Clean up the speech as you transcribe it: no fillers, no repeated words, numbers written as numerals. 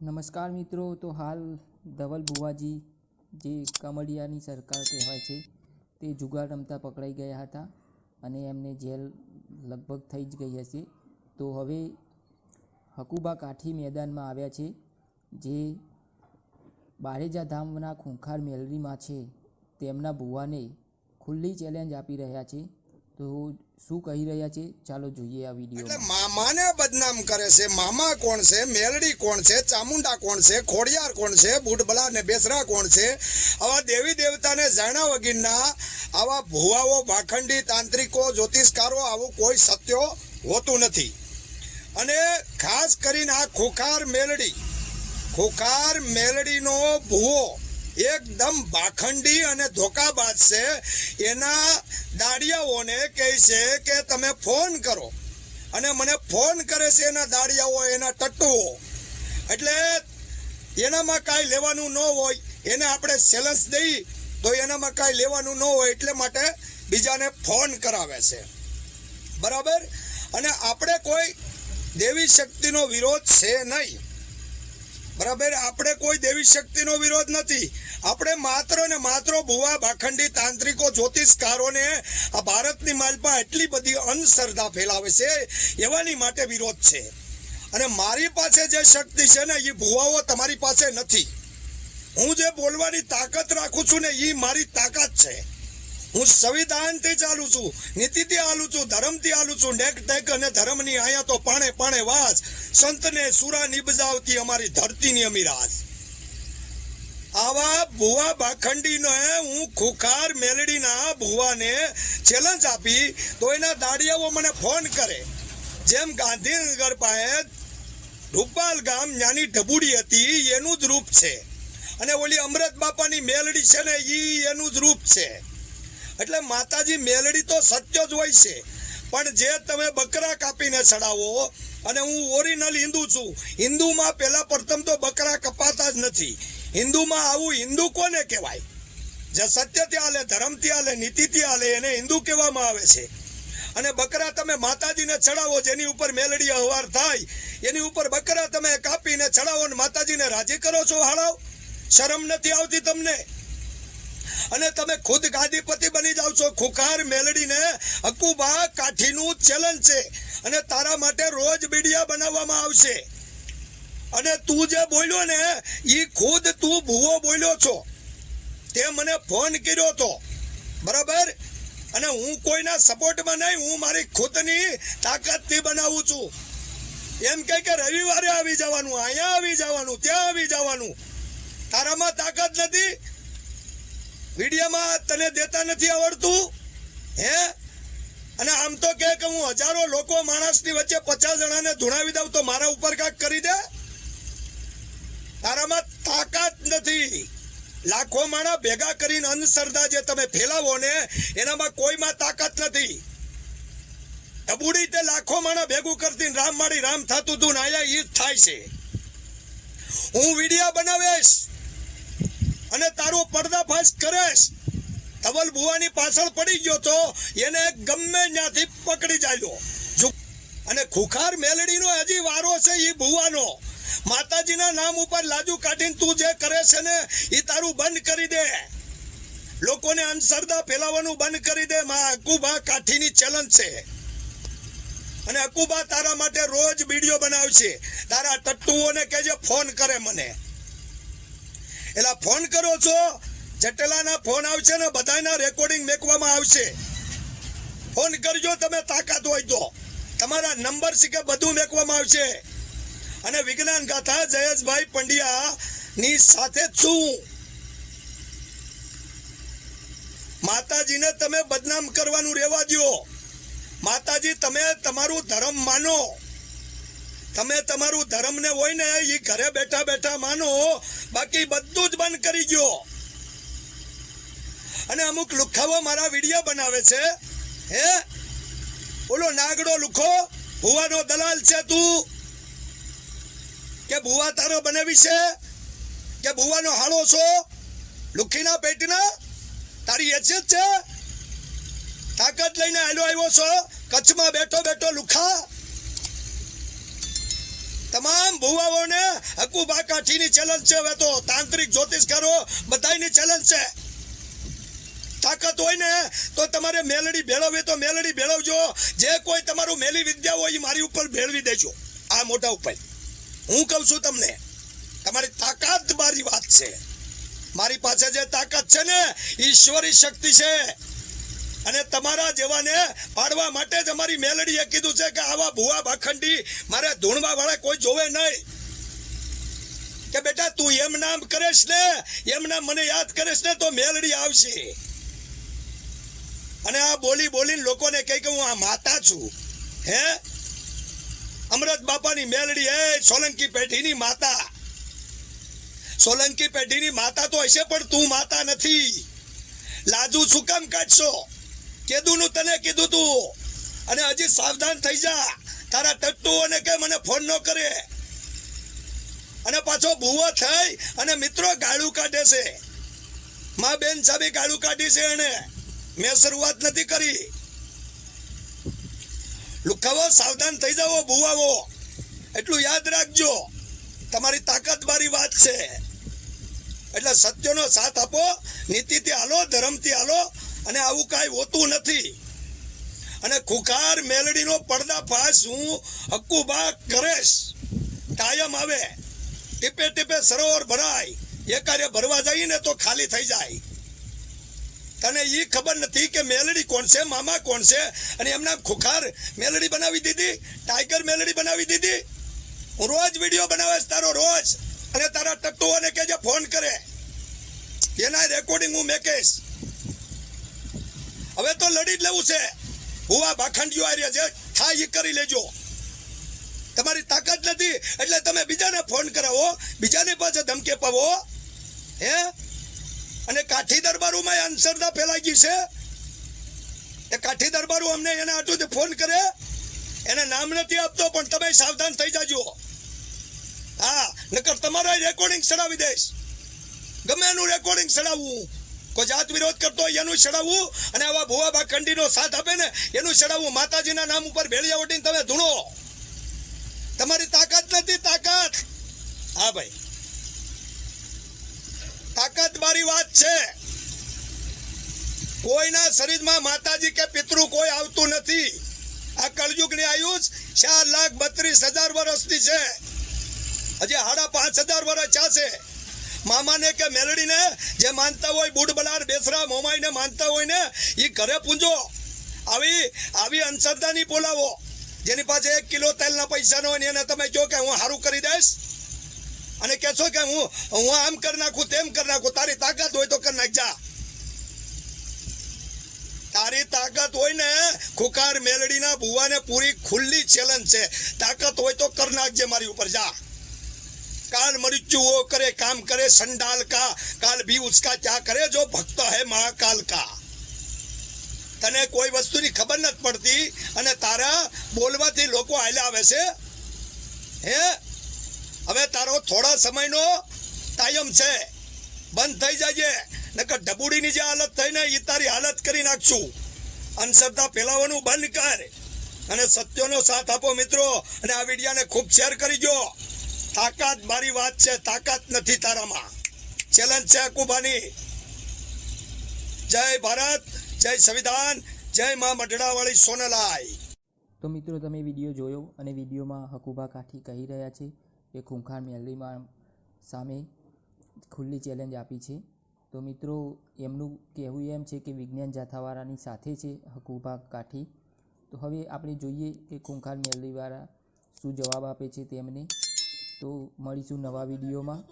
નમસ્કાર મિત્રો, તો હાલ ધવલ ભુવાજી જે કમડિયાની સરકાર કહેવાય છે તે જુગાર રમતા પકડાઈ ગયા હતા અને એમને જેલ લગભગ થઈ જ ગઈ હશે. તો હવે હકુબા કાઠી મેદાનમાં આવ્યા છે, જે બારેજા ધામના ખૂંખાર મેલડીમાં છે. તેમના ભુવાને ખુલ્લી ચેલેન્જ આપી રહ્યા છે. તો શું કહી રહ્યા છે ચાલો જોઈએ આ વિડીયો. એટલે મામાને બદનામ કરે છે. મામા કોણ છે, મેલડી કોણ છે, ચામુંડા કોણ છે, ખોડિયાર કોણ છે, બુડબલા ને બેસરા કોણ છે? આવા દેવી દેવતાને જાણ્યા વગરના આવા ભુવાઓ, ભાખંડી, તાંત્રિકો, જ્યોતિષકારો આવું કોઈ સત્ય હોતું નથી. અને ખાસ કરીને આ ખોખાર મેલડીનો ભુવો એકદમ ભાખંડી અને ધોકાબાજ છે. એના દાડિયાઓને કહે છે કે તમે ફોન કરો, અને મને ફોન કરે છે એના દાડિયાઓ, એના ટટ્ટુઓ. એટલે એનામાં કાંઈ લેવાનું ન હોય, એને આપણે ચેલેન્જ દઈ તો એનામાં કાંઈ લેવાનું ન હોય, એટલે માટે બીજાને ફોન કરાવે છે, બરાબર. અને આપણે કોઈ દેવી શક્તિનો વિરોધ છે નહીં, બરાબર. આપણે કોઈ દેવી શક્તિનો વિરોધ નથી. આપણે માત્ર ને માત્ર ભુવા, ભાખંડી, તાંત્રિકો, જ્યોતિષકારોને આ ભારતની માલમાં એટલી બધી અંધશ્રદ્ધા ફેલાવે છે એવાની માટે વિરોધ છે. અને મારી પાસે જે શક્તિ છે ને એ ભુવાઓ તમારી પાસે નથી. હું જે બોલવાની તાકાત રાખું છું ને એ મારી તાકાત છે. હું સંવિધાનથી ચાલુ છું, નીતિથી હાલું છું, ધર્મથી હાલું છું. નેક ટેક અને ધર્મની આયા તો પાણે પાણે વાસ, સંતને સુરા નિબજાવતી અમારી ધરતીની અમીરાજ. આવા ભુવા ભાખંડીનો હું ખુખાર મેલડીના ભુવાને ચેલેન્જ આપી તો એના દાડિયાઓ મને ફોન કરે. જેમ ગાંધીનગર પાસે રૂપાલ ગામ નાની ઢબુડી હતી એનું જ રૂપ છે, અને ઓલી અમૃત બાપાની મેલડી છે ને એનું જ રૂપ છે. એટલે માતાજી મેલડી તો સત્ય જ હોય છે, પણ જે તમે બકરા કાપીને ચડાવો, અને હું ઓરિજિનલ હિન્દુ છું. હિન્દુમાં પહેલા પ્રથમ તો બકરા કપાતા જ નથી. હિન્દુમાં આવું હિન્દુ કોને કહેવાય? જે સત્યથી હાલે, ધર્મથી હાલે, નીતિથી હાલે એને હિન્દુ કહેવામાં આવે છે. અને બકરા તમે માતાજીને ચડાવો, જેની ઉપર મેલડી અહવાર થાય એની ઉપર બકરા તમે કાપીને ચડાવો ને માતાજીને રાજી કરો છો. હાળાવ, શરમ નથી આવતી તમને? અને તમે ખુદ ગાદીપતિ બની જાવ છો. ખુખાર મેલડીને હકુબા કાઠીનું ચેલેન્જ છે, અને તારા માટે રોજ વિડિયા બનાવવામાં આવશે. અને તું જે બોલ્યો ને એ ખુદ તું ભૂવો બોલ્યો છો. તે મને ફોન કર્યો તો, બરાબર. અને હું કોઈના સપોર્ટમાં નહીં, હું મારી ખુદની તાકાતથી બનાવું છું. એમ કહે કે રવિવારે આવી જવાનું, અહીંયા આવી જવાનું, ત્યાં આવી જવાનું. તારામાં તાકાત નથી? વિડીયામાં તને દેતા નથી આવડતું હે? અને આમ તો કે હું હજારો લોકો માણસની વચ્ચે 50 જણાને ધુણાવી દઉં તો મારા ઉપર કાંઈક કરી દે? તારામાં તાકાત નથી. લાખો માણા ભેગા કરીને અંધશ્રદ્ધા જે તમે ફેલાવો ને એનામાં કોઈમાં તાકાત નથી. અબુડી તે લાખો માણા ભેગું કરતી રામ માડી રામ થતું તું ને આયા ઈ જ થાય છે. હું વિડીયા બનાવેશ અને તારો પર્દાફાશ કરેશ. ધવલ ભુવાની પાછળ પડી ગયો તો એને ગમે ત્યાંથી પકડી ચાલ્યો. અને ખુખાર મેલડીનો હજી વારો છે એ ભુવાનો. માતાજીના નામ ઉપર લાજુ કાઢીને તું જે કરે છે ને એ તારું બંધ કરી દે. લોકોને અંધશ્રદ્ધા ફેલાવવાનું બંધ કરી દે. હકુબા કાઠીની ચેલેન્જ છે, અને હકુબા તારા માટે રોજ વિડીયો બનાવશે. તારા ટટ્ટુઓને કહેજે ફોન કરે મને. એલા ફોન કરો છો, જટેલાના ફોન આવશે ને બધાના રેકોર્ડિંગ મેકવામાં આવશે. ફોન કરજો તમે, તાકાત હોય તો. તમારા નંબર સિક્કે બધું મેકવામાં આવશે. અને વિજ્ઞાન ગાથા જયેશભાઈ પંડ્યા ની સાથે છું. માતાજીને તમે બદનામ કરવાનું રહેવા દો. માતાજી તમે તમારું ધર્મ માનો. તમે તમારું ધર્મને હોય ને એ ઘરે બેઠા બેઠા માનો, બાકી બધું જ બંધ કરી ગયો. અને અમુક લુખાઓ મારા વિડીયો બનાવે છે હે. ઓલો નાગડો લુખો ભુવાનો દલાલ છે તું, કે ભુવા તારો બનાવી છે, કે ભુવાનો હાળો છો? લુખીના પેટના તારી એજત છે? તાકાત લઈને આવ્યો છો કચ્છમાં બેઠો બેઠો લુખા? તમામ ભુવાઓને હકુબા કાઠીની ચેલેન્જ છે. હવે તો તાંત્રિક જ્યોતિષકારો બધાયની ચેલેન્જ છે. તાકાત હોય ને તો તમારે મેલડી ભેળવવી તો મેલડી ભેળવજો. જે કોઈ તમારું મેલી વિદ્યા હોય એ મારી ઉપર ભેળવી દેજો. આ મોટા ઉપાય હું કહું છું તમને. તમારી તાકાત મારી વાત છે. મારી પાસે જે તાકાત છે ને ઈશ્વરી શક્તિ છે. અને તમારા જેવાને પાડવા માટે જ અમારી મેલડીએ કીધું છે કે આવા ભુવા ભાખંડી મારે ધૂણવા વાળા કોઈ જોવે નહીં. કે બેટા તું એમ નામ કરેશ ને એમ નામ મને યાદ કરેશ ને તો મેલડી આવશે. અને આ બોલી બોલીને લોકોને કહે કે હું આ માતા છું. હે અમૃત બાપાની મેલડી હે સોલંકી પેઢીની માતા. સોલંકી પેઢીની માતા તો હશે પણ તું માતા નથી. લાજુ શું કામ કાઢશો? કીધું નું તને કીધું તું. અને હજી સાવધાન થઈ જા. તારા ટટ્ટુઓને કે મને ફોન ન કરે. અને પાછો ભૂવો થઈ અને મિત્રો ગાળું કાઢે છે. માં બેન સાબી ગાળું કાઢી છે એને. મેં શરૂઆત નથી કરી. લુખાવો સાવધાન થઈ જાઓ ભુવાઓ. એટલું યાદ રાખજો. તમારી તાકાત મારી વાત છે. એટલે સત્યનો સાથ આપો. નીતિથી હાલો, ધર્મથી હાલો. અને આવું કાંઈ હોતું નથી. અને ખુખાર મેલડીનો પર્દાફાશ હું હક્કુબા કરેશ. કાયમ આવે. ટીપે ટીપે સરોવર ભરાય. એ કાર્ય ભરવા જઈએ ને તો ખાલી થઈ જાય. તને એ ખબર નથી કે મેલડી કોણ છે, મામા કોણ છે. અને એમના ખુખાર મેલડી બનાવી દીધી, ટાઈગર મેલડી બનાવી દીધી. હું રોજ વિડીયો બનાવીશ તારો રોજ. અને તારા ટટ્ટુઓને કે જે ફોન કરે એના રેકોર્ડિંગ હું મેકેશ. હવે તો લડી જ લેવું છે. ભુવા ભાખંડીઓ આર્યા છે થાય એ કરી લેજો. તમારી તાકાત નથી એટલે તમે બીજાને ફોન કરાવો, બીજાની પાસે ધમકી અપાવો. હે અને કાઠી દરબારોમાં અંધશ્રદ્ધા ફેલાઈ ગઈ છે. એ કાઠી દરબારો અમને એને આટલું ફોન કરે. એને નામ નથી આપતો પણ તમે સાવધાન થઈ જાજો. હા નકર તમારા રેકોર્ડિંગ ચડાવી દઈશ. ગમે એનું રેકોર્ડિંગ ચડાવવું. કોઈ જાત વિરોધ કરતો હોય એનું ચડાવવું. અને આવા ભુવા ભાખંડીનો સાથ આપે ને એનું ચડાવવું. માતાજીના નામ ઉપર ભેળિયા ઓટીને તમે ધૂણો. તમારી તાકાત નથી. તાકાત હા ભાઈ તાકાત મારી વાત છે. કોઈના શરીરમાં માતાજી કે પિતૃ કોઈ આવતું નથી. આ કળયુગની આયુષ 4,32,000 વર્ષની છે. હજી 5,500 વર્ષ ચાલશે. મામાને કે મેલડીને જે માનતા હોય બુડ બલાર બેસરા મોમાઈને માનતા હોય ને એ ઘરે પૂંજો. આવી અંધશ્રદ્ધા નહીં બોલાવો. જેની પાસે 1 કિલો તેલના પૈસા ન હોય એને તમે કહો કે હું સારું કરી દઈશ અને કહેશો કે હું આમ કરી નાખું તેમ કરી નાખું. તારી તાકાત હોય તો કરી નાખજા. તારી તાકાત હોય ને ખુખાર મેલડીના ભુવાને પૂરી ખુલ્લી ચેલેન્જ છે. તાકાત હોય તો કરી નાખજે મારી ઉપર. જા काल मृत्यु वो करे काम करे संडाल का काल भी उसका क्या करे जो भक्त है महाकाल का. तने कोई वस्तु की खबर નથી પડતી અને તારા બોલવાથી લોકો આલે આવે છે. હે હવે તારો થોડા સમયનો ટાઈમ છે. બંધ થઈ જાય નકર ડબુડીની જે હાલત થઈ ને એ તારી હાલત કરી નાખશું. અંધશ્રદ્ધા ફેલાવવાનું બંધ કર અને સત્યનો સાથ આપો મિત્રો. અને આ વિડિયાને ખૂબ શેર કરજો. તાકાત મારી વાત છે. તાકાત નથી તારામાં. ચેલેન્જ છે હકુબાની. જય ભારત, જય સંવિધાન, જય માં મઢડાવાળી સોનલાઈ. તો મિત્રો તમે વિડીયો જોયો અને વિડીયોમાં હકુબા કાઠી કહી રહ્યા છે કે ખૂંખાર મેલડીમાં સામે ખુલ્લી ચેલેન્જ આપી છે. તો મિત્રો એમનું કહેવું એમ છે કે વિજ્ઞાન જાથાવાળાની સાથે છે હકુબા કાઠી. તો હવે આપણે જોઈએ કે ખૂંખાર મેલડીવાળા શું જવાબ આપે છે તેમને. તો મળીશું નવા વિડીયોમાં.